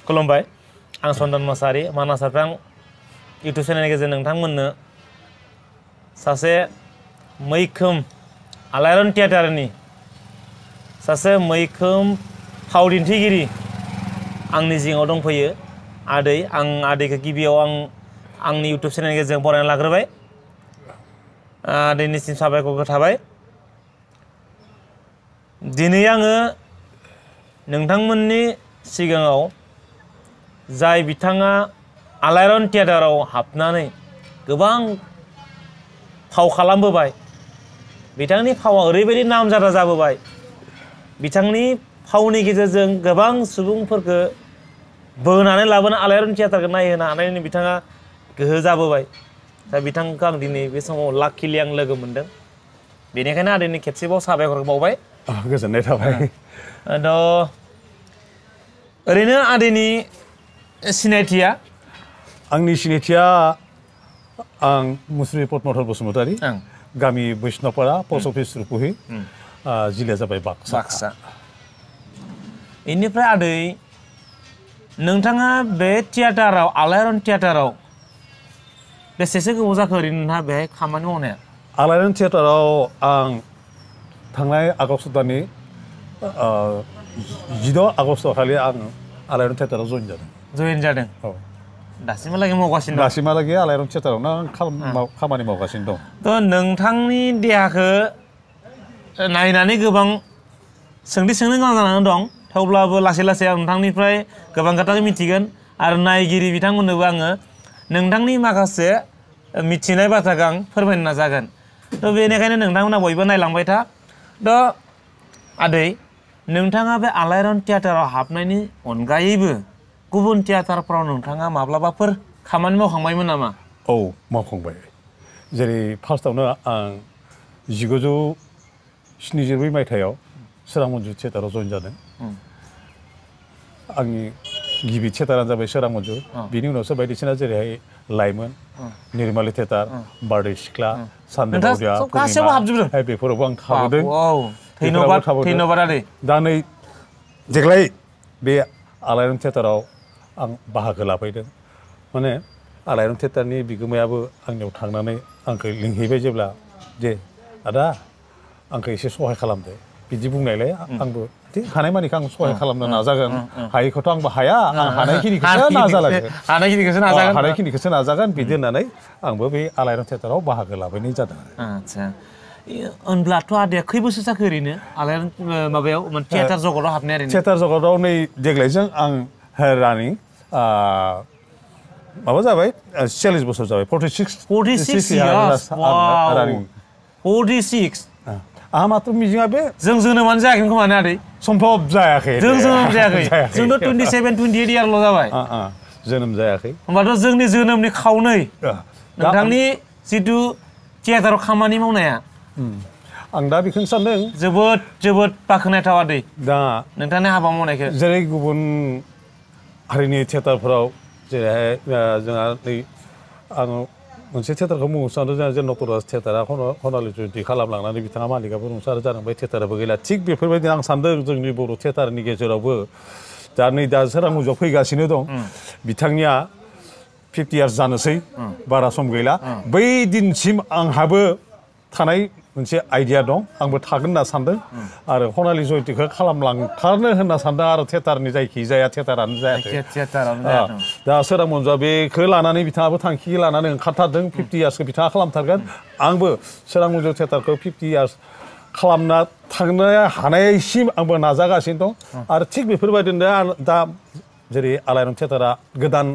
खुलुमबाय आं सन्दन मोसाहारि मानास हाग्रां इउटुब चेनेलनि गेजेरजों नोंथांमोननो सासे मैखोम आलायारन थियेटारनि सासे मैखोम फाव दिन्थिगिरि आंनि जिङाव दंफैयो आदै आं आदैखौ गिबियाव आंनि इउटुब चेनेलनि गेजेरजों बरायना लाग्रोबाय आदैनिसिम साबायखर थाबाय दिनै आङो नोंथांमोननि सिगाङाव जाय बिथाङा आलायारन थियेटाराव हाबनानै गोबां फाव खालामबोबाय बिथांनि फावा ओरैबायदि नामजादा जाबोबाय बिथांनि फावनि गेजेरजों गोबां सुबुंफोरखौ बोनानै लाबोना आलायारन थियेटारखौ नायहोनो हानायनि बिथाङा गोहो जाबोबाय दा बिथांखौ आं दिनै बे समाव लाकिलि आं लोगो मोनदों बेनिखायनो आदैनि खेबसेबाव साबायखर बावबाय गोजोननाय थाबाय दा ओरैनो आदैनि सिनायथिया आंनि सिनायथिया आं मुस्रि पद्मधर बसुमतारी गामि बैष्णवपारा पस्ट अफिस रुपुहि जिल्लाया जाबाय बाक्सा बेनिफ्राय आदै नोंथाङा बे थियेटाराव आलायारन थियेटाराव बेसेसो गोबाव जाखो ओरैनो नोंहा बेहाय खामानि मावनाया आलायारन थियेटाराव आं थांनाय आगष्ट दाननि 16 आगस्ट खालि आं आलायारन थियेटाराव जयेन जादों औ दासिमहालागै मावगासिनो दं दासिमहालागै आलायारन थियेटारावनो आं खामानि मावगासिनो दं थ' नोंथांनि देहाखौ नायनानै गोबां सोंथि सोंनो गोनां जानानै दं थेवब्लाबो लासै लासै आं नोंथांनिफ्राय गोबां खोथाखौ मिथिगोन आरो नायगिरि बिथांमोननोबो आङो नोंथांनि माखासे मिथिनाय बाथ्राखौ आं फोरमायनो नाजागोन थ' बेनिखायनो नोंथांमोना बयबो नायलांबाय था थ' आदै नोंथाङा बे आलायारन थियेटाराव हाबनायनि अनगायैबो गुबुन थियेटारफ्राव नोंथाङा माब्लाबाफोर खामानि मावखांबायमोन नामा औ मावखांबाय जेरै फार्स्टआवनो आं 1974 मायथाइयाव सोरां मन्जु थियेटाराव जयेन जादों आंनि गिबि थियेटारानो जाबाय सोरां मन्जु बिनि उनावसो बायदिसिना जेरैहाय लाइमोन निर्माली थियेटार बारदै सिख्ला सानदे बावदिया बेफोरावबो आं थाबोदों धन्यबाद आदै दा नै देग्लाय बे आलायारन थियेटाराव आं बाहागो लाफैदों माने आलायारन थियेटारनि बिगोमायाबो आंनियाव थांनानै आंखौ लिंहैबाय जेब्ला जे आदा आंखौ एसे सहाय खालामदो बिदि बुंनायलाय आंबो हानायमानिखौ आं सहाय खालामनो नाजागोन हायिखौथ' आंबो हाया आं हानायखिनिखौसो नाजागोन बिदि होननानै आंबो बे आलायारन थियेटाराव बाहागो लाफैनाय जादों आदसा होनब्लाथ' आदाया खै बोसोर जाखो ओरैनो आलायारन माबायाव थियेटार जगताव हाबनाय ओरैनो थियेटार जगताव नै देग्लायजों आं रानिं माबा जाबाय 40 बोसोर जाबाय 46 आंहा मात्र मिजिङा बे जों जोनोमानो जायाखै खोमा आदै सम्भब जायाखै जों जोनोम जायाखै जोंथ' 27-28 इयारल' जाबाय जोनोम जायाखै होमबाथ' जोंनि जोनोमनि खावनै नोंथांनि जिथु थियेटाराव खामानि मावनाया आं दा बेखौनो सानदों जोबोद बाख्नायथाव आदै दा नोंथांनि हाबा मावनायखौ जेरै गुबुन हारिनि थियेटारफोराव जेरैहाय जोंहा नै आं मोनसे थियेटारखौ मुं सानदों जोंहा जे नटराज थियेटारा खनालि जयन्ति खालामलांनानै बिथाङा मालिकाबो रुंसार जालांबाय थियेटाराबो गैला थिग बेफोरबायदिनो आं सानदों जोंनि बर' थियेटारनि गेजेरावबो दा नै दा सोरां मन्जुआव फैगासिनो दं बिथांनिया 50 इयार्स जानोसै बारा सम गैला बै दिनसिम आंहाबो थानाय मोनसे आइडिया दं आंबो थागोन होनना सानदों आरो खनालि जयन्तिखौ खालामलांथारनो होनना सानदों आरो थियेटारनि जायखिजाया थियेटारानो जायाखै दा सोरां मन्जुआ बेखौ लानानै बिथाङाबो थांखि लानानै ओंखारथारदों 50 इयार्सखौ बिथाङा खालामथारगोन आंबो सोरां मन्जु थियेटारखौ 50 इयार्स खालामना थांनो हानायसिम आंबो नाजागासिनो दं आरो थिग बेफोरबायदिनो दा जेरै आलायारन थियेटारा गोदान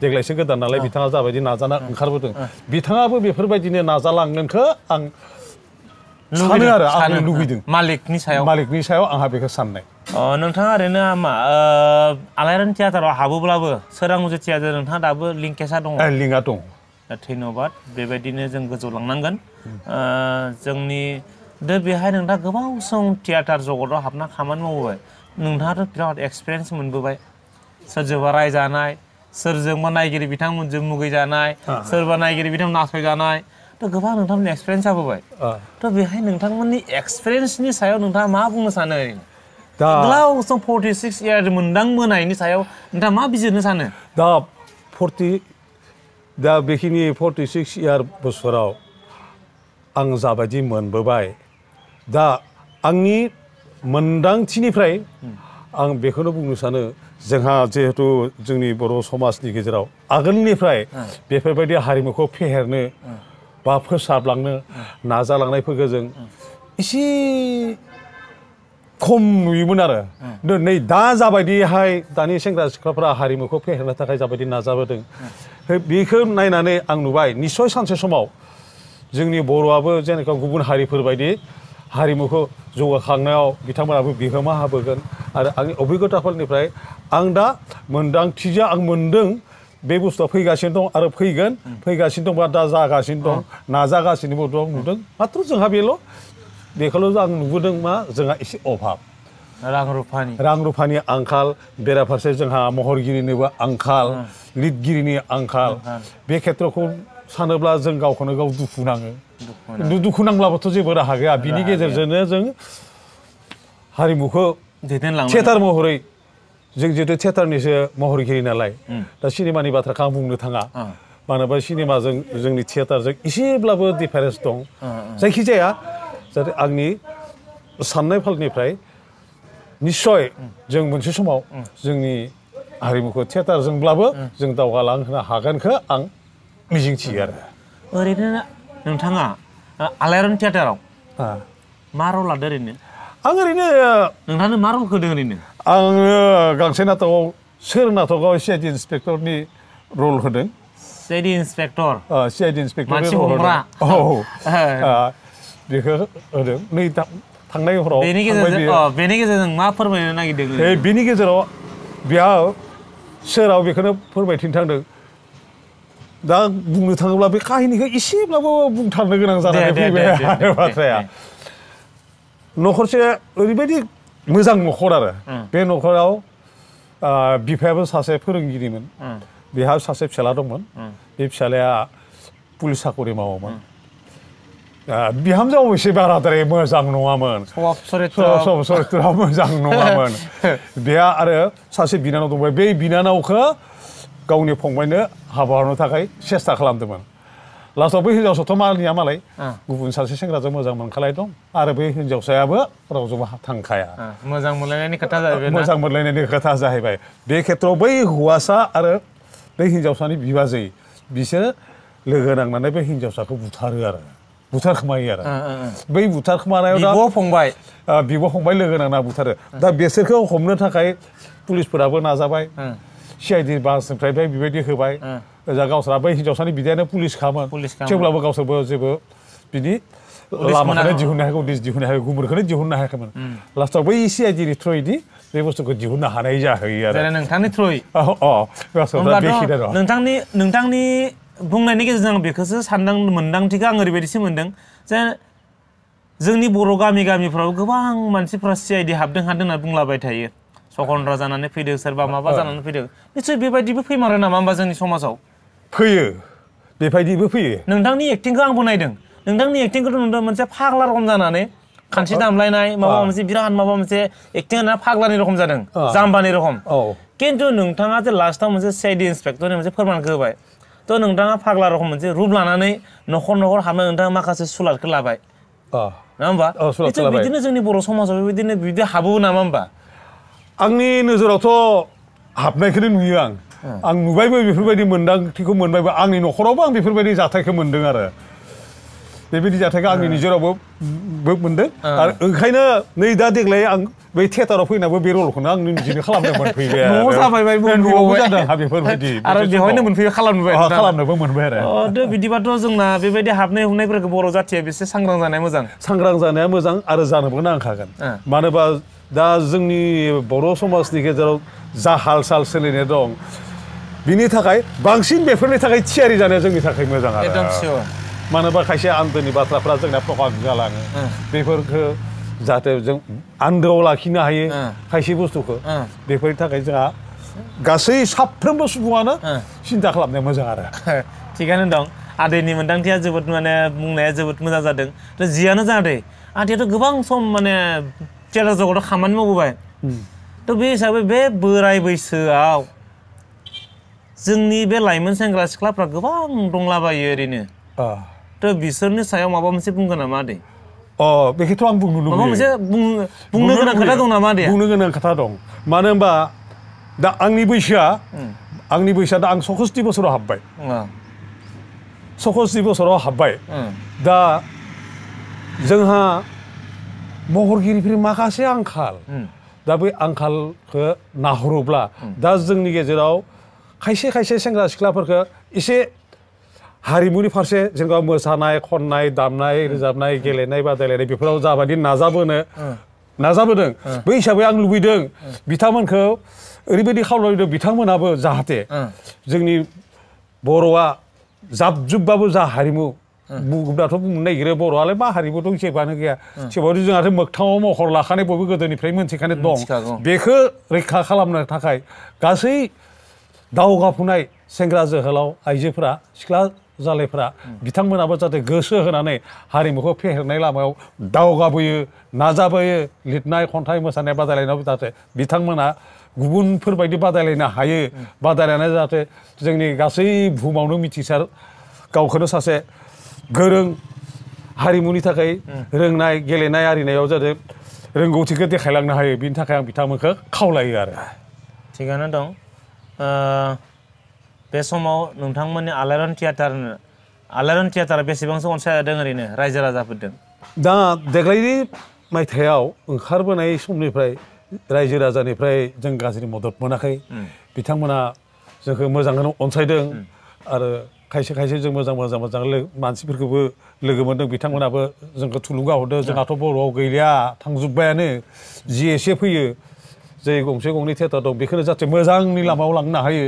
देग्लायसो गोदान नालाय बिथाङा जाबायदि नाजाना ओंखारबोदों बिथाङाबो बेफोरबायदिनो नाजालांगोनखौ आं सानो आरो आं लुबैदों मालिकनि सायाव आंहा बेखौ साननाय नोंथाङा ओरैनो मा आलायारन थियेटाराव हाबोब्लाबो सोरां मन्जु थियेटार नोंथाङा दाबो लिंकेजा दङ लिंकआ दं धन्यबाद बेबायदिनो जों गोजौ लांनांगोन जोंनि बेहाय नोंथाङा गोबाव सम थियेटार जगताव हाबना खामानि मावबाय नोंथाङाथ' बिराद एक्सपिरियेन्स मोनबोबाय सोरजोंबा रायजानाय सोरजोंबा नायगिरि बिथांमोनजों मुगैजानाय सोरबा नायगिरि बिथांमोन नासयजानाय थ' गोबां नोंथांमोननि एक्सपिरियेन्स जाबोबाय थ' बेहाय नोंथांमोननि एक्सपिरियेन्सनि सायाव नोंथाङा मा बुंनो सानो ओरैनो गोलाव सम 46 इयार मोनदांबोनायनि सायाव नोंथाङा मा बिजिरनो सानो? दा बेखिनि 46 इयार बोसोराव आं जाबायदि मोनबोबाय दा आंनि मोनदांथिनिफ्राय आं बेखौनो बुंनो सानो जोंहा जिहेतु जोंनि बर' समाजनि गेजेराव आगोलनिफ्राय बेफोरबायदि हारिमुखौ फेहेरनो बा फोसाबलांनो नाजालांनायफोरखौ जों एसे खम नुयोमोन आरो नै दा जाबायदिहाय दानि सेंग्रा सिख्लाफोरा हारिमुखौ फेहेरनो थाखाय जाबायदि नाजाबोदों बेखौ नायनानै आं नुबाय निस्सय सानसे समाव जोंनि बर'आबो जेनेबा गुबुन हारिफोर बायदि हारिमुखौ जौगाखांनायाव बिथांमोनाबो बिहोमा होबोगोन आरो आंनि अभिगताफोरनिफ्राय आं दा मोनदांथिजों आं मोनदों बे बुस्थुआ फैगासिनो दं आरो फैगासिनो दंबा दा जागासिनो दं नाजागासिनोबो दं नुदों माथ्र जोंहा बेखौल' आं नुबोदों मा जोंहा एसे अभाब रां रुफानि आंखाल बेराफारसे जोंहा महरगिरिनिबो आंखाल लिरगिरिनि आंखाल बे खेत्रखौ सानोब्ला जों गावखौनो गाव दुखु नाङो दुखु नांब्लाबोथ' जेबो राहा गैया बिनि गेजेरजोंनो जों हारिमुखौ थियेटार महरै जों जिहेतु थियेटारनिसो महरगिरि नालाय दा सिनेमानि बाथ्राखौ आं बुंनो थाङा मानो होनबा सिनेमाजों जोंनि थियेटारजों एसेब्लाबो डिफारेन्स दं जायखिजाया जाहाथे आंनि साननाय फालनिफ्राय निस्सय जों मोनसे समाव जोंनि हारिमुखौ थियेटारजोंब्लाबो जों दावगालांहोनो हागोनखौ आं मिजिंथियो आरो ओरैनो नोंथाङा आलायारन थियेटाराव मा रल लादो ओरैनो? आं ओरैनो नोंथांनो मा रल होदों ओरैनो? आङो गांसे नाटकआव सोर नाटकआव CID इन्सपेक्टरनि रल होदों। CID inspector? CID इन्सपेक्टरनि मानसि रल हमग्रा? औ बेखौ होदों नै थांनाय हराव बेनि गेजेरजों मा फोरमायनो नागिरदों? बेनि गेजेराव बेयाव सोराव बेखौनो फोरमायथिनो थांदों दा बुंनो थाङोब्ला बे काहिनिखौ एसेब्लाबो बुंथारनो गोनां जानानै फैबाय आरो बाथ्राया न'खरसे ओरैबायदि मोजां न'खर आरो बे न'खराव बिफायाबो सासे फोरोंगिरिमोन बेहा सासे फिसाला दंमोन बे फिसालाया पुलिस साखरि मावोमोन बिहामजोआव एसे बाराद्राय मोजां नङामोन सरित्रआ मोजां नङामोन बेहा आरो सासे बिनानाव दंबाय बे बिनानावखौ गावनि फंबायनो हाबा हरनो थाखाय सेस्था खालामदोंमोन लास्टआव बै हिन्जावसाथ' मानिया मालाय गुबुन सासे सेंग्राजों मोजां मोनखालाय दं आरो बै हिन्जावसायाबो रावजोंबो थांखाया मोजां मोनलायनायनि खोथा जाहैबाय मोजां मोनलायनायनि खोथा जाहैबाय बे खेत्रआव बै हौवासा आरो बै हिन्जावसानि बिबाजै बिसोर लोगो नांनानै बे हिन्जावसाखौ बुथारखोमायो आरो बै बुथारखोमानायाव दा बिब' फंबाय लोगो नांना बुथारो दा बेसोरखौ हमनो थाखाय पुलिसफोराबो नाजाबाय CID बासनिफ्राय बेबायदि होबाय ओजा गावस्रा बै हिन्जावसानि बिदायानो पुलिस खामोन थेवब्लाबो गावसोरबो जेबो बिनि लामाखौनो दिहुननो हायाखै गुमुरखौनो दिहुननो हायाखैमोन लास्टआव बै CIDनि थ्रुयैदि बे बुस्थुखौ दिहुननो हानाय जाहैयो आरो नोंथांनि थ्रुयै नोंथांनि बुंनायनि गेजेरजों आं बेखौसो सानदों मोनदांथिखौ आं ओरैबायदिसो मोनदों जे जोंनि बर' गामिफ्राव गोबां मानसिफ्रा CID हाबदों होनना बुंलाबाय थायो सखन्द्रा जानानै फैदों सोरबा माबा जानानै फैदों निस्सय बेबायदिबो फैमारो नामा होमबा जोंनि समाजाव फैयो बेबायदिबो फैयो नोंथांनि एक्टिंखौ आंबो नायदों नोंथांनि एक्टिंखौथ' नुदों मोनसे फाग्ला रखम जानानै खानसि दामलायनाय माबा मोनसे बिराद माबा मोनसे एक्टिं होना फाग्लानि रखम जादों जाम्बानि रखम खिन्थु नोंथाङा जे लास्टआव मोनसे CID इन्सपेक्टरनि मोनसे फोरमानखौ होबाय थ' नोंथाङा फाग्ला रखम मोनसे रुप लानानै न'खर हाबनो नोंथाङा माखासे सुलादखौ लाबाय नङा होमबा बिदिनो जोंनि बर' समाजाव बेबायदिनो बिदि हाबो नामा होमबा आंनि नोजोरावथ' हाबनायखौनो नुयो आं नुबायबो बेफोरबायदि मोन्दांथिखौ मोनबायबो आंनि न'खरावबो आं बेफोरबायदि जाथायखौ मोनदों आरो बेबायदि जाथायखौ आंनि निजेरावबो मोनदों आरो ओंखायनो नै दा देग्लाय आं बै थियेटाराव फैनाबो बे रलखौनो आं निजेनो खालामनो मोनफैबाय न'आव जाबाय न'आवबो जादों आंहा बेफोरबायदि आरो बेवहायनो मोनफैयो खालामनोबो मोनबाय आरो बिदिबाथ' जोंना बेबायदि हाबनाय हुनायफोरखौ बर' जाथिया बेसे सांग्रां जानाया मोजां आरो जानोबो नांखागोन मानो होनबा दा जोंनि बर' समाजनि गेजेराव जा हाल साल सोलिनाय दं बिनि थाखाय बांसिन बेफोरनि थाखाय थियारि जानाया जोंनि थाखाय मोजां आरो मानो होनबा खायसे आन्दोनि बाथ्राफ्रा जोंना प्रकाश जालाङो बेफोरखौ जाहाथे जों आन्दोआव लाखिनो हायो खायसे बुस्थुखौ बेफोरनि थाखाय जोंहा गासै साफ्रोमबो सुबुङानो सिन्था खालामनाया मोजां आरो थिगानो दं आदैनि मोन्दांथिया जोबोद माने बुंनाया जोबोद मोजां जादों जियानो जादों आदैयाथ' गोबां सम माने थियेटार जगतआव खामानि मावबोबाय थ' बे हिसाबै बे बोराय बैसोआव जोंनि बे लाइमोन सेंग्रा सिख्लाफ्रा गोबां दंलाबायो ओरैनो थ' बिसोरनि सायाव माबा मोनसे बुंगोन नामा आदै बेखौथ' आं बुंनो लुबैयो माबा मोनसे बुंनो गोनां खोथा दं नामा आदै बुंनो गोनां खोथा दं मानो होनबा दा आंनि बैसोआ दा आं 64 बोसोराव हाबबाय 64 बोसोराव हाबबाय दा जोंहा महरगिरिफोरनि माखासे आंखाल दा बै आंखालखौ नाहरोब्ला दा जोंनि गेजेराव खायसे सेंग्रा सिख्लाफोरखौ एसे हारिमुनि फारसे जेनेबा मोसानाय खननाय दामनाय रोजाबनाय गेलेनाय बादायलायनाय बेफोराव जाबायदि नाजाबोदों बै हिसाबै आं लुबैदों बिथांमोनखौ ओरैबायदि खावलायदों बिथांमोनाबो जाहाथे जोंनि बर'आ जाबजुबबाबो जा हारिमु बुंब्लाथ' बुंनो नागिरो बर'आलाय मा हारिमु दं जेबोआनो गैया थेवबाबो जोंहाथ' मोगथाङाव महर लाखानाय बयबो गोदोनिफ्राय मोनथिखानाय दं बेखौ रैखा खालामनो थाखाय गासै दावगाफुनाय सेंग्रा जोहोलाव आइजोफोरा सिख्ला जालायफोरा बिथांमोनाबो जाहाथे गोसो होनानै हारिमुखौ फेहेरनाय लामायाव दावगाबोयो नाजाबोयो लिरनाय खन्थाइ मोसानाय बादायलायनायाव जाहाथे बिथांमोना गुबुनफोरबायदि बादायलायनो हायो बादायलायनाय जाहाथे जोंनि गासै बुहुमावनो मिथिसार गावखौनो सासे गोरों हारिमुनि थाखाय रोंनाय गेलेनाय आरिनायाव जाहाथे रोंगौथिखौ देखायलांनो हायो बिनि थाखाय आं बिथांमोनखौ खावलायो आरो थिगानो दं बे समाव नोंथांमोननि आलायारन थियेटारा बेसेबांसो अनसायजादों ओरैनो रायजो राजाफोरजों दा देग्लायनि मायथाइयाव ओंखारबोनाय समनिफ्राय रायजो राजानिफ्राय जों गाज्रि मदद मोनाखै बिथांमोना जोंखौ मोजाङैनो अनसायदों आरो खायसे जों मोजां मानसिफोरखौबो लोगो मोन्दों बिथांमोनाबो जोंखौ थुलुंगा हरदों जोंहाथ' बर'आव गैलिया थांजोब्बायानो जि एसे फैयो जे गंसे गंनै थियेटार दं बेखौनो जाहाथे मोजांनि लामायाव लांनो हायो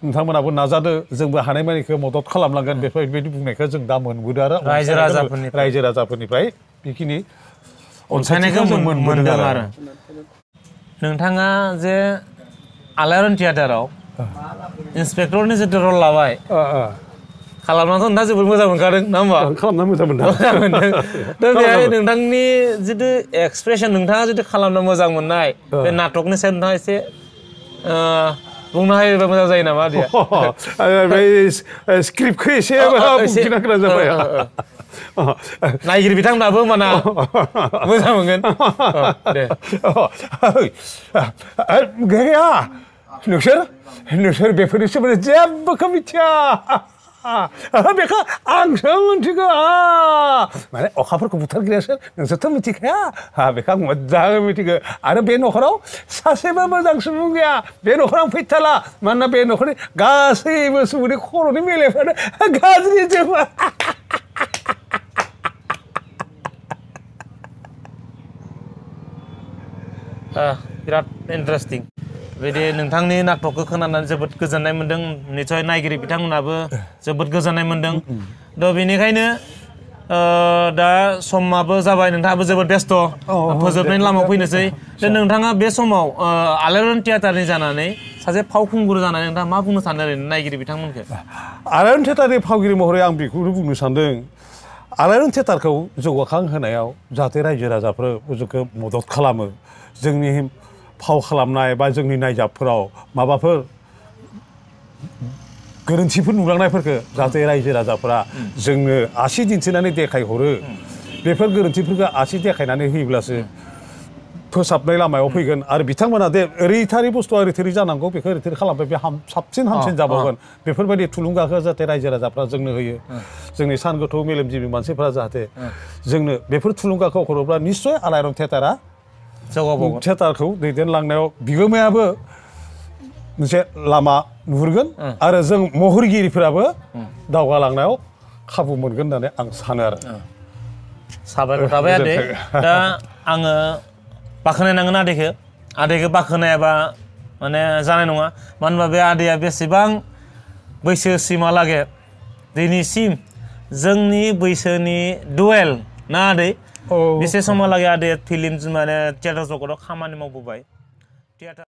नोंथांमोनाबो नाजादो जोंबो हानायमानिखौ मदद खालामलांगोन बेफोरबायदि बुंनायखौ जों दा मोनबोदों आरो रायजो राजाफोरनिफ्राय बेखिनि अनसायनायखौ जों मोनबोदों आरो नोंथाङा जे आलायारन थियेटाराव इन्सपेक्टरनि जितु रल लाबाय खालामनाथ' नोंथाङा जोबोद मोजां मोनखादों नङा होमबा खालामना मोजां मोनदों थ' बेहाय नोंथांनि जितु एक्सप्रेसन नोंथाङा जितु खालामनो मोजां मोननाय बे नाटकनि सायाव नोंथाङा एसे बुंनो हायोबा मोजां जायो नामा आदैया बे स्क्रिप्टखौ एसे बुंथिना गोनां जाबाय नायगिरि बिथांमोनाबो माना मोजां मोनगोन दे गैया नोंसोर बेफोरनि सोमोन्दै जेबोखौ मिथिया बेखौ आंसो मिथिगौ माने अखाफोरखौ बुथारग्रायासो नोंसोरथ' मिथिखाया बेखौ आं मोजाङै मिथिगौ आरो बे न'खराव सासेबो मोजां सुबुं गैया बे न'खराव आं फैथारला मानोना बे न'खरनि गासैबो सुबुंनि खर'नि मेलेमानो गाज्रि जोब बिराद इन्टारेस्टिं बिदि नोंथांनि नाटकखौ खोनानानै जोबोद गोजोननाय मोन्दों निसय नायगिरि बिथांमोनाबो जोबोद गोजोननाय मोन्दों थ' बेनिखायनो दा समाबो जाबाय नोंथाङाबो जोबोद बेस्थ' फोजोबनायनि लामायाव फैनोसै दा नोंथाङा बे समाव आलायारन थियेटारनि जानानै सासे फावखुंगुर जानानै नोंथाङा मा बुंनो सानो ओरैनो नायगिरि बिथांमोनखौ आलायारन थियेटारनि फावगिरि महरै आं बेखौनो बुंनो सानदों आलायारन थियेटारखौ जौगाखां होनायाव जाहाथे रायजो राजाफोरा जोंखौ मदद खालामो जोंनि फाव खालामनाय बा जोंनि नायजाबफोराव माबाफोर गोरोन्थिफोर नुलांनायफोरखौ जाहाथे रायजो राजाफोरा जोंनो आसि दिन्थिनानै देखायहरो बेफोर गोरोन्थिफोरखौ आसि देखायनानै होयोब्लासो फोसाबनाय लामायाव फैगोन आरो बिथांमोना दे ओरैथारि बुस्थुआ ओरैथारि जानांगौ बेखौ ओरैथारि खालामबाय बे साबसिन हामसिन जाबावगोन बेफोरबायदि थुलुंगाखौ जाहाथे रायजो राजाफ्रा जोंनो होयो जोंनि सान गोथौ मेलेमजिबि मानसिफ्रा जाहाथे जोंनो बेफोर थुलुंगाखौ हरोब्ला निस्सय आलायारन थियेटारा थियेटारखौ दैदेनलांनायाव बिगोमायाबो मोनसे लामा नुहुरगोन आरो जों महरगिरिफोराबो दावगालांनायाव खाबु मोनगोन होननानै आं सानो आरो साबायखर थाबाय आदै दा आङो बाख्नायनांगोन आदैखौ बाख्नायाबा माने जानाय नङा मानो होनबा बे आदैया बेसेबां बैसोसिमहालागै दिनैसिम जोंनि बैसोनि दुवेल ना आदै बेसे समहालागै आदैया फिल्म माने थियेटार जगतआव खामानि मावबोबाय थियेटार